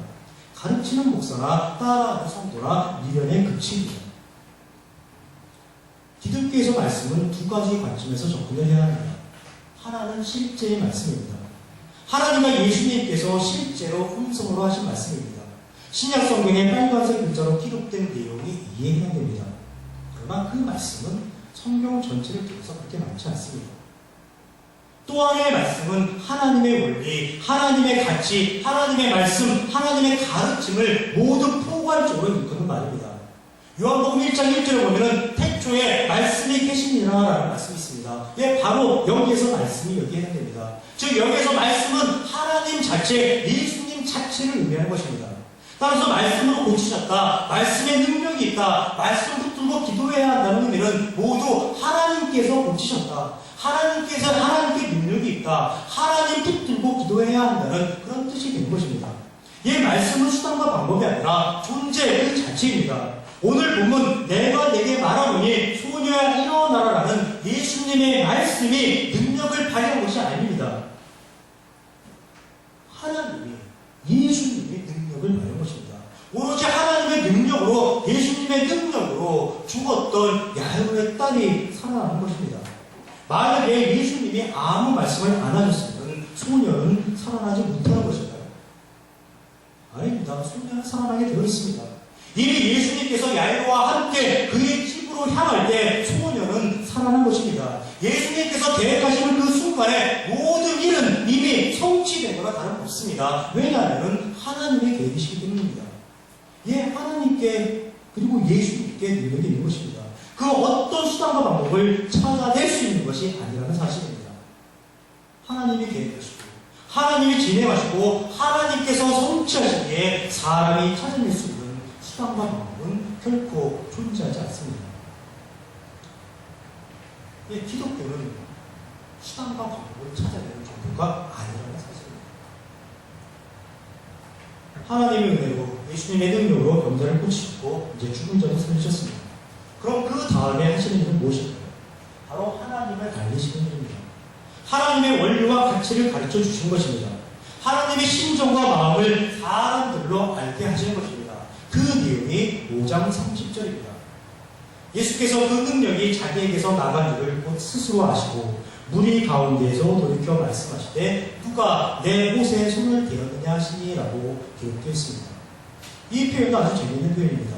가르치는 목사나 따라하는 성도나 미련에 그칩니다. 기독교에서 말씀은 두 가지 관점에서 접근을 해야 합니다. 하나는 실제의 말씀입니다. 하나님과 예수님께서 실제로 음성으로 하신 말씀입니다. 신약 성경에 빨간색 글자로 기록된 내용이 이해가 됩니다. 그러나 그 말씀은 성경 전체를 통해서 그렇게 많지 않습니다. 또 하나의 말씀은 하나님의 원리, 하나님의 가치, 하나님의 말씀, 하나님의 가르침을 모두 포괄적으로 일컫는 말입니다. 요한복음 1장 1절에 보면은 태초에 말씀이 계시니라라는 말씀이 있습니다. 예, 바로 여기에서 말씀이 여기에 해당됩니다. 즉 여기에서 말씀은 하나님 자체, 예수님 자체를 의미하는 것입니다. 따라서 말씀으로 고치셨다, 말씀의 능력이 있다, 말씀 붙들고 기도해야 한다는 의미는 모두 하나님께서 고치셨다, 하나님께 능력이 있다, 하나님 붙들고 기도해야 한다는 그런 뜻이 되는 것입니다. 이 말씀은 수단과 방법이 아니라 존재의 그 자체입니다. 오늘 보면 내가 내게 말하노니 소녀야 일어나라라는 예수님의 말씀이 능력을 발휘한 것이 아닙니다. 하나님이, 예수님이 능력을 발휘한 것입니다. 오로지 하나님의 능력으로, 예수님의 능력으로 죽었던 야이로의 딸이 살아나는 것입니다. 만약에 예수님이 아무 말씀을 안 하셨으면 소녀는 살아나지 못하는 것인가요? 아닙니다. 소녀는 살아나게 되어 있습니다. 이미 예수님께서 야이로와 함께 그의 집으로 향할 때 소녀는 살아난 것입니다. 예수님께서 계획하시는 그 순간에 모든 일은 이미 성취된 거나 다름없습니다. 왜냐하면 하나님의 계획이시기 때문입니다. 예, 하나님께 그리고 예수님께 능력이 있는 것입니다. 그 어떤 수단과 방법을 찾아낼 수 있는 것이 아니라는 사실입니다. 하나님이 계획하시고 하나님이 진행하시고 하나님께서 성취하시기에 사람이 찾아낼 수 있는 수단과 방법은 결코 존재하지 않습니다. 예, 기독교는 수단과 방법을 찾아내는 종교가 아니라는 사실입니다. 하나님의 은혜로 예수님의 능력으로 병자를 고치셨고 이제 죽은 자도 살리셨습니다. 그럼 그 다음에 하시는 일은 무엇일까요? 바로 하나님을 알리시는 일입니다. 하나님의 원리와 가치를 가르쳐 주신 것입니다. 하나님의 심정과 마음을 사람들로 알게 하시는 것입니다. 그 내용이 5장 30절입니다. 예수께서 그 능력이 자기에게서 나간 일을 곧 스스로 아시고 무리 가운데에서 돌이켜 말씀하시되 누가 내 옷에 손을 대었느냐 하시니라고 기록되어 있습니다. 이 표현도 아주 재미있는 표현입니다.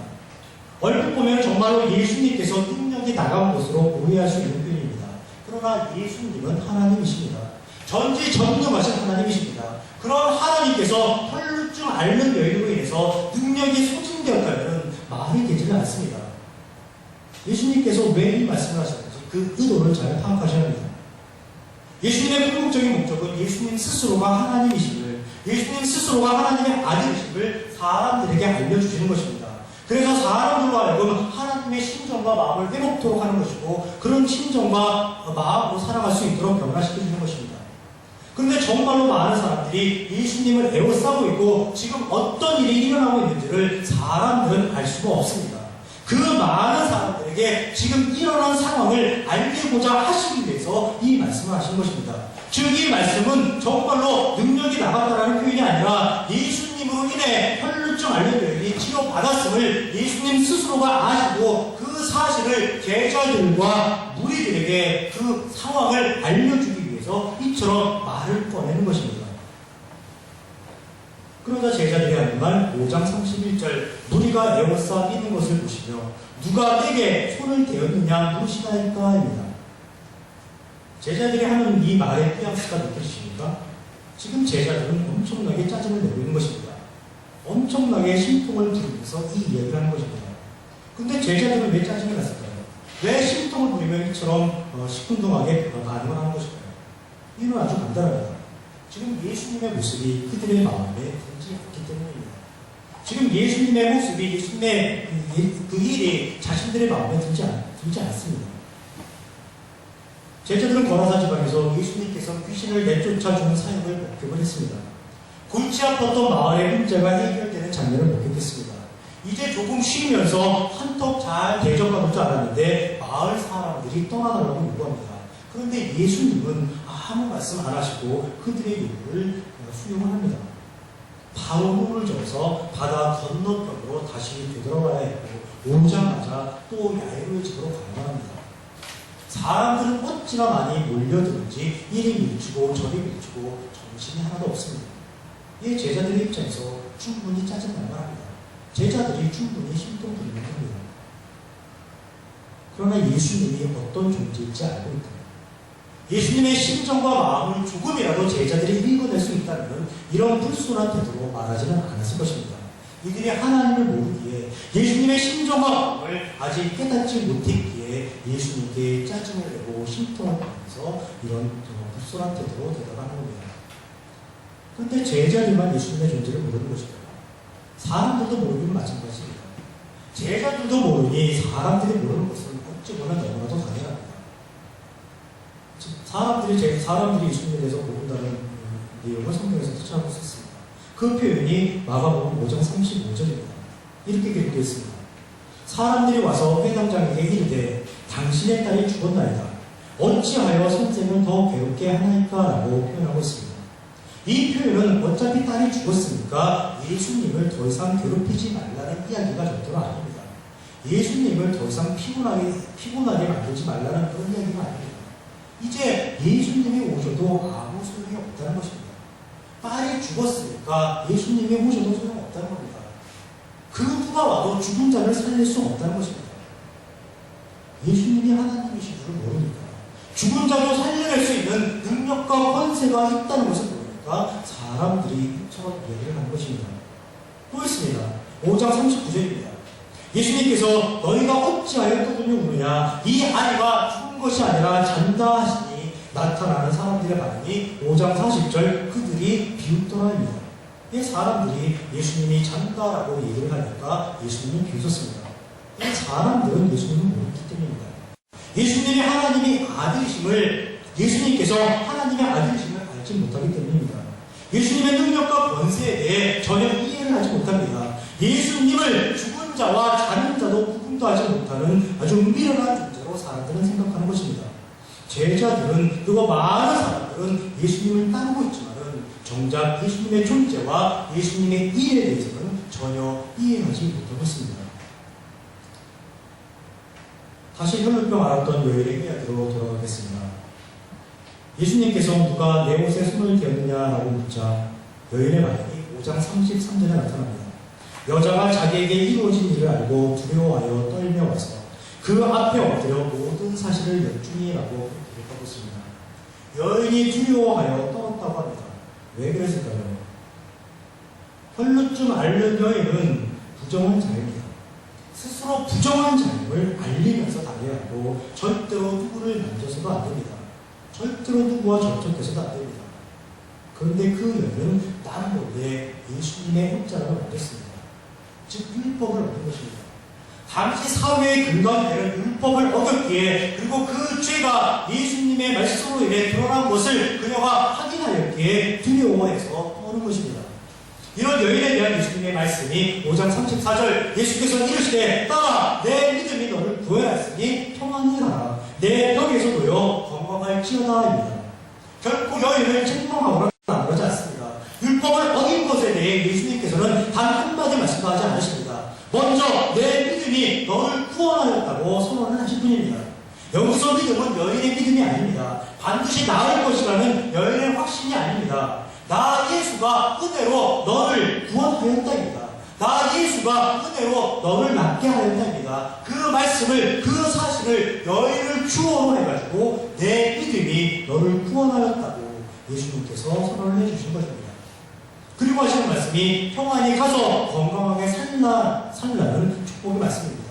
얼핏 보면 정말로 예수님께서 능력이 나간 것으로 오해할 수 있는 표현입니다. 그러나 예수님은 하나님이십니다. 전지전능하신 하나님이십니다. 그런 하나님께서 혈루증 앓는 여인으로 인해서 능력이 소진되었다면 말이 되지는 않습니다. 예수님께서 왜 이 말씀을 하셨는지 그 의도를 잘 파악하셔야 합니다. 예수님의 궁극적인 목적은 예수님 스스로가 하나님이심을, 예수님 스스로가 하나님의 아들이심을 사람들에게 알려주시는 것입니다. 그래서 사람들로 하여금 하나님의 심정과 마음을 회복토록 하는 것이고 그런 심정과 마음으로 살아갈 수 있도록 변화시켜주는 것입니다. 그런데 정말로 많은 사람들이 예수님을 에워싸고 있고 지금 어떤 일이 일어나고 있는지를 사람들은 알 수가 없습니다. 그 많은 사람들에게 지금 일어난 상황을 알리고자 하시기 위해서 이 말씀을 하신 것입니다. 즉 이 말씀은 정말로 능력이 나갔다라는 표현이 아니라 예수님으로 인해 혈루증 앓는 여인이 치료받았음을 예수님 스스로가 아시고 그 사실을 제자들과 무리들에게 그 상황을 알려주기 위해서 이처럼 말을 꺼내는 것입니다. 그러자 제자들이 하는 말 5장 31절 무리가 에워싸 믿는 것을 보시며 누가 내게 손을 대었느냐 물으시나이까입니다. 제자들이 하는 이 말의 뉘앙스가 느껴지십니까? 지금 제자들은 엄청나게 짜증을 내고 있는 것입니다. 엄청나게 심통을 부리면서 이 이야기를 하는 것입니다. 근데 제자들은 왜 짜증이 났을까요? 왜 심통을 부리며 이처럼 시큰둥하게 반응을 하는 것일까요? 이유는 아주 간단합니다. 지금 예수님의 모습이 그들의 마음에 들지 않기 때문입니다. 지금 예수님의 모습이, 예수님의 그 일이 자신들의 마음에 들지 않습니다. 제자들은 거라사 지방에서 예수님께서 귀신을 내쫓아주는 사역을 목격을 했습니다. 골치 아팠던 마을의 문제가 해결되는 장면을 목격했습니다. 이제 조금 쉬면서 한턱 잘 대접받을 줄 알았는데 마을 사람들이 떠나달라고 요구합니다. 그런데 예수님은 아무 말씀 안 하시고 그들의 요구를 수용을 합니다. 바로 물을 저어서 바다 건너편으로 다시 되돌아와야 했고 오자마자 또 야이로의 집으로 가야만 합니다. 사람들은 어찌나 많이 몰려드는지 이리 밀치고 저리 밀치고 정신이 하나도 없습니다. 이 제자들의 입장에서 충분히 짜증날 만합니다. 제자들이 충분히 심통 부리는 겁니다. 그러나 예수님이 어떤 존재일지 알고 있다. 예수님의 심정과 마음을 조금이라도 제자들이 읽어낼 수 있다면 이런 불순한 태도로 말하지는 않았을 것입니다. 이들이 하나님을 모르기에 예수님의 심정과 마음을 아직 깨닫지 못했기에 예수님께 짜증을 내고 심통을 하면서 이런 불순한 태도로 대답하는 겁니다. 그런데 제자들만 예수님의 존재를 모르는 것입니다. 사람들도 모르기는 마찬가지입니다. 제자들도 모르니 사람들이 모르는 것은 어찌 보면 너무나도 당연합니다. 사람들이 예수님에 대해서 모른다는 내용을 성경에서 찾아보고 있습니다. 그 표현이 마가복음 5장 35절입니다. 이렇게 기록되어 있습니다. 사람들이 와서 회당장에게 이르되 당신의 딸이 죽었나이다. 어찌하여 선생을 더 괴롭게 하나이까? 라고 표현하고 있습니다. 이 표현은 어차피 딸이 죽었으니까 예수님을 더 이상 괴롭히지 말라는 이야기가 절대로 아닙니다. 예수님을 더 이상 피곤하게 만들지 말라는 그런 이야기가 아닙니다. 이제 예수님이 오셔도 아무 소용이 없다는 것입니다. 딸이 죽었으니까 예수님이 오셔도 소용없다는 겁니다. 그 누가 와도 죽은 자를 살릴 수 없다는 것입니다. 예수님이 하나님이신 줄 모르니까 죽은 자도 살려낼 수 있는 능력과 권세가 있다는 것을 모르니까 사람들이 저런 이야기를 하는 것입니다. 또 있습니다. 5장 39절입니다. 예수님께서 너희가 어찌하여 떠들며 우느냐? 이 아이가 죽은 것이 아니라 잔다 하시니 나타나는 사람들의 반응이 5장 40절 그들이 비웃더라입니다. 이 사람들이 예수님이 잔다라고 얘기를 하니까 예수님이 비웃었습니다. 이 사람들은 예수님을 모르기 때문입니다. 예수님이 하나님의 아들이심을 예수님께서 하나님의 아들이심을 알지 못하기 때문입니다. 예수님의 능력과 권세에 대해 전혀 이해를 하지 못합니다. 예수님을 죽은 자와 자는 자도 구분도 하지 못하는 아주 미련한 존재로 사람들은 생각하는 것입니다. 제자들은 그리고 많은 사람들은 예수님을 따르고 있지만은 정작 예수님의 존재와 예수님의 일에 대해서는 전혀 이해하지 못하고 있습니다. 다시 혈루병 앓았던 여인의 이야기로 돌아가겠습니다. 예수님께서 누가 내 옷에 손을 대었느냐라고 묻자 여인의 반응이 5장 33절에 나타납니다. 여자가 자기에게 이루어진 일을 알고 두려워하여 떨며 와서 그 앞에 엎드려 모든 사실을 여쭈니라고 기록하고 있습니다. 여인이 두려워하여 떨었다고 합니다. 왜 그랬을까요? 혈루증 앓는 여인은 부정한 자입니다. 스스로 부정한 자임을 알리면서 다녀야 하고 절대로 누구를 만져서도 안 됩니다. 절대로 누구와 접촉해서도 안 됩니다. 그런데 그 여인은 다른 몰래 예수님의 옷자락을 만졌습니다. 즉 율법을 어긴 것입니다. 당시 사회의 근간이 되는 율법을 어겼기에 그리고 그 죄가 예수님의 말씀으로 인해 드러난 것을 그녀가 확인하였기에 두려워해서 떠오른 것입니다. 이런 여인에 대한 예수님의 말씀이 5장 34절 예수께서 이르시되 딸아 내 믿음이 너를 구원하였으니 평안히 가라 내 벽에서 놓여 건강할지어다입니다. 결코 여인을 책망하거나 그러지 않습니다. 율법을 어긴 것에 대해 예수님께서는 단 한마디 말씀도 하지 않으십니다. 먼저 내 믿음이 너를 구원하였다고 선언을 하실 뿐입니다. 여기서 믿음은 여인의 믿음이 아닙니다. 반드시 나을 것이라는 여인의 확신이 아닙니다. 나 예수가 은혜로 너를 구원하였다입니다. 나 예수가 은혜로 너를 낫게 하였다입니다. 그 말씀을 그 사실을 여인을 주어로 해가지고 내 믿음이 너를 구원하였다고 예수님께서 선언을 해주신 것입니다. 그리고 하시는 말씀이 평안히 가서 건강하게 살라는 축복의 말씀입니다.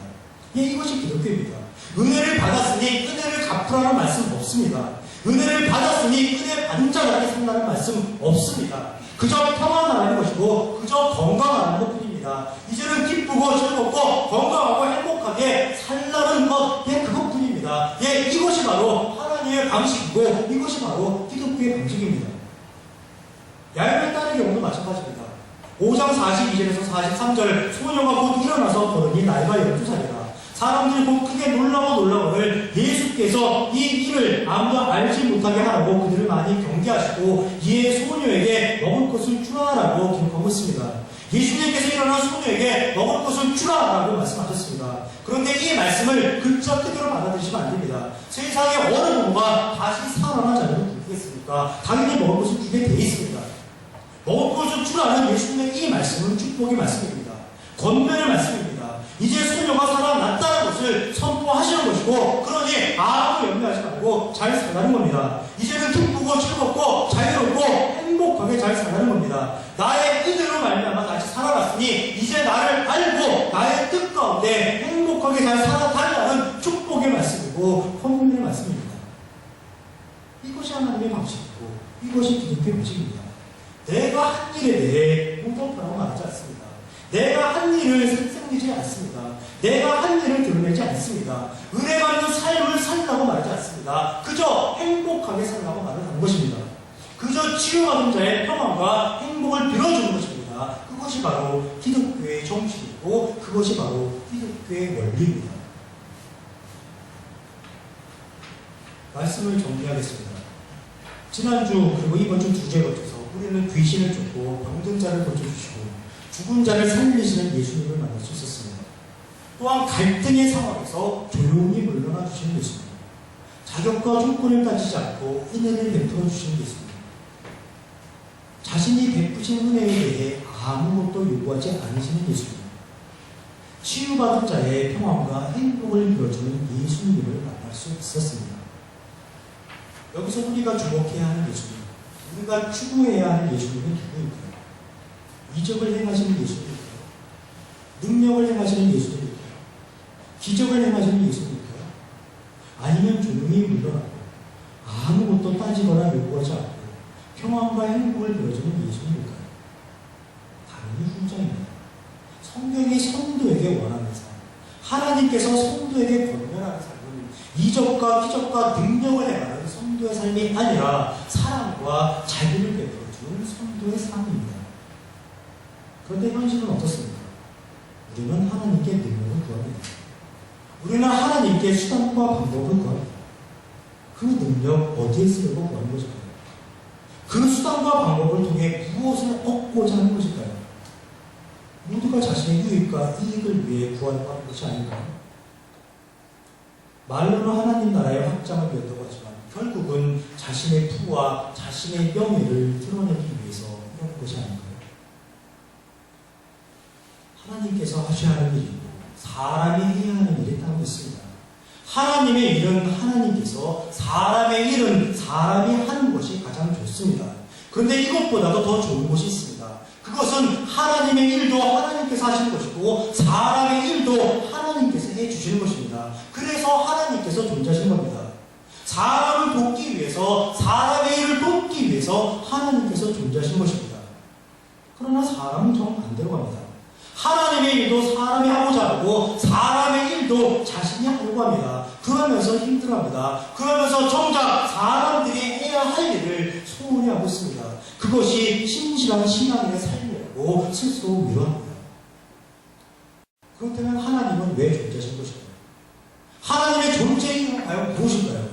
예, 이것이 기독교입니다. 은혜를 받았으니 은혜를 갚으라는 말씀 없습니다. 은혜를 받았으니 은혜 받은 자답게 산다는 말씀 없습니다. 그저 평안하는 것이고 그저 건강하는 것뿐입니다. 이제는 기쁘고 즐겁고 건강하고 행복하게 살라는 것, 예, 그것뿐입니다. 예, 이것이 바로 하나님의 방식이고 이것이 바로 기독교의 방식입니다. 야곱의 딸의 경우도 마찬가지입니다. 5장 42절에서 43절 소녀가 곧 일어나서 걸으니 나이가 12살이라 사람들이 곧 크게 놀라고를 예수께서 이 일을 아무도 알지 못하게 하라고 그들을 많이 경계하시고 이에 소녀에게 먹을 것을 주라라고 기록하고 있습니다. 예수님께서 일어난 소녀에게 먹을 것을 주라라고 말씀하셨습니다. 그런데 이 말씀을 글자 그대로 받아들이시면 안 됩니다. 세상에 어느 부모가 다시 살아난 자녀를 부르겠습니까? 당연히 먹을 것을 주게 되어 있습니다. 먹을 것을 주라는 예수님의 이 말씀은 축복의 말씀입니다. 권면의 말씀입니다. 이제 소녀가 살아났다는 것을 선포하시는 것이고, 그러니 아무 염려하지 말고 잘 살라는 겁니다. 이제는 기쁘고 즐겁고 자유롭고 행복하게 잘 살라는 겁니다. 나의 은혜로 말미암아 다시 살아났으니 이제 나를 알고 나의 뜻 가운데 행복하게 잘 살아달라는 축복의 말씀이고 권면의 말씀입니다. 이것이 하나님의 방식이고 이것이 기독교의 방식입니다. 내가 한 일에 대해 무덤프라고 말하지 않습니다. 내가 한 일을 생생내지 않습니다. 내가 한 일을 드러내지 않습니다. 은혜 받는 삶을 살라고 말하지 않습니다. 그저 행복하게 살라고 말을 하는 것입니다. 그저 치유받은 자의 평안과 행복을 빌어주는 것입니다. 그것이 바로 기독교의 정신이고 그것이 바로 기독교의 원리입니다. 말씀을 정리하겠습니다. 지난주 그리고 이번 주 두 주에 걸쳐서 우리는 귀신을 쫓고 병든 자를 고쳐주시고 죽은 자를 살리시는 예수님을 만날 수 있었습니다. 또한 갈등의 상황에서 조용히 물러나 주시는 예수님, 자격과 조건을 따지지 않고 은혜를 베풀어 주시는 예수님, 자신이 베푸신 은혜에 대해 아무것도 요구하지 않으시는 예수님, 치유받은 자의 평안과 행복을 이루어주는 예수님을 만날 수 있었습니다. 여기서 우리가 주목해야 하는 예수님, 우리가 추구해야 하는 예수님은 누구일까요? 이적을 행하시는 예수님일까요? 능력을 행하시는 예수님일까요? 기적을 행하시는 예수님일까요? 아니면 조용히 물러나고 아무것도 따지거나 요구하지 않고 평안과 행복을 보여주는 예수님일까요? 당연히 후자입니다. 성경이 성도에게 원하는 삶, 하나님께서 성도에게 권면하는 삶은 이적과 기적과 능력을 행하는 성도의 삶이 아니라 사랑과 자비를 베풀어주는 성도의 삶입니다. 그런데 현실은 어떻습니까? 우리는 하나님께 능력을 구합니다. 우리는 하나님께 수단과 방법을 구합니다. 그 능력 어디에 쓰려고 구하는 것일까요? 그 수단과 방법을 통해 무엇을 얻고자 하는 것일까요? 모두가 자신의 유익과 이익을 위해 구하려고 하는 것이 아닌가요? 말로는 하나님 나라의 확장을 위한다고 하지만 결국은 자신의 부와 자신의 명예를 드러내기 위해서 이런 것이 아닌가요? 하나님께서 하셔야 하는 일이고 사람이 해야 하는 일이 따로 있습니다. 하나님의 일은 하나님께서, 사람의 일은 사람이 하는 것이 가장 좋습니다. 그런데 이것보다도 더 좋은 것이 있습니다. 그것은 하나님의 일도 하나님께서 하시는 것이고 사람의 일도 하나님께서 해주시는 것입니다. 그래서 하나님께서 존재하시는 겁니다. 사람을 돕기 위해서, 사람의 일을 돕기 위해서 하나님께서 존재하시는 것입니다. 그러나 사람은 정반대로 갑니다. 하나님의 일도 사람이 하고자 하고 사람의 일도 자신이 하려고 합니다. 그러면서 힘들어합니다. 그러면서 정작 사람들이 해야 할 일을 소홀히 하고 있습니다. 그것이 신실한 신앙인의 삶이라고 스스로 위로합니다. 그렇다면 하나님은 왜 존재하신 것일까요? 하나님의 존재 이유는 과연 무엇일까요?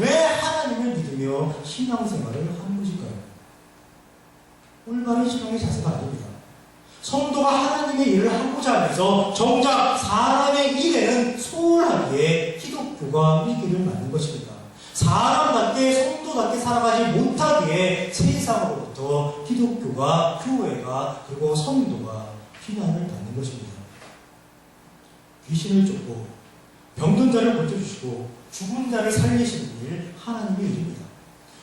왜 하나님을 믿으며 신앙생활을 하는 것일까요? 올바른 신앙의 자세가 아닙니다. 성도가 하나님의 일을 하고자 하면서 정작 사람의 일에는 소홀하기에 기독교가 위기를 맞는 것입니다. 사람답게 성도답게 살아가지 못하기에 세상으로부터 기독교가, 교회가, 그리고 성도가 비난을 받는 것입니다. 귀신을 쫓고 병든 자를 고쳐주시고 죽은 자를 살리시는 일, 하나님의 일입니다.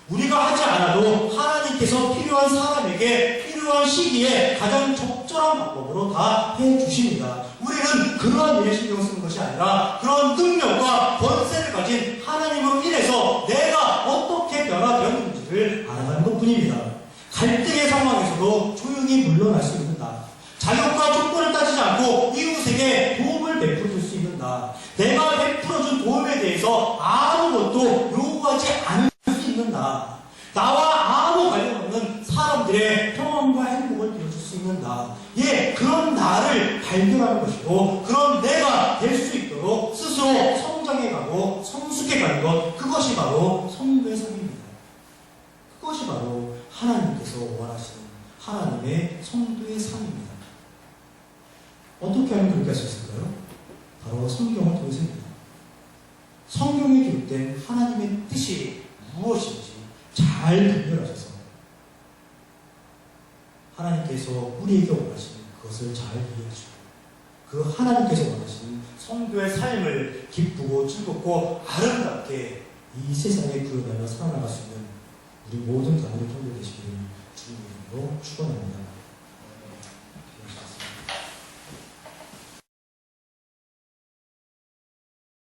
우리가 하지 않아도 하나님께서 필요한 사람에게 필요한 시기에 가장 적절한 방법으로 다 해주십니다. 우리는 그러한 일에 신경 쓰는 것이 아니라 그런 능력과 권세를 가진 하나님으로 인해서 내가 어떻게 변화되었는지를 알아가는 것뿐입니다. 갈등의 상황에서도 조용히 물러날 수 있는 나, 자격과 조건을 따지지 않고 이웃에게 도움을 베풀어줄 수 있는 나, 내가 베풀어준 도움에 대해서 아무것도 요구하지 않을 수 있는 나, 나와 아무 관련 없는 사람들의 평안과 행복을 빌어줄 수 있는 나, 그런 나를 발견하는 것이고 그런 내가 될 수 있도록 스스로 성장해가고 성숙해가는 것, 그것이 바로 성도의 삶입니다. 그것이 바로 하나님께서 원하시는 하나님의 성도의 삶입니다. 어떻게 하면 그렇게 할 수 있을까요? 바로 성경을 통해서입니다. 성경에 기록된 하나님의 뜻이 무엇인지 잘 분별하셔서 하나님께서 우리에게 원하시는 그것을 잘 이해하시고 그 하나님께서 원하시는 성도의 삶을 기쁘고 즐겁고 아름답게 이 세상에 구현하며 살아나갈 수 있는 우리 모든 가문의 통도 되시기를 주님의 이름으로 축원합니다.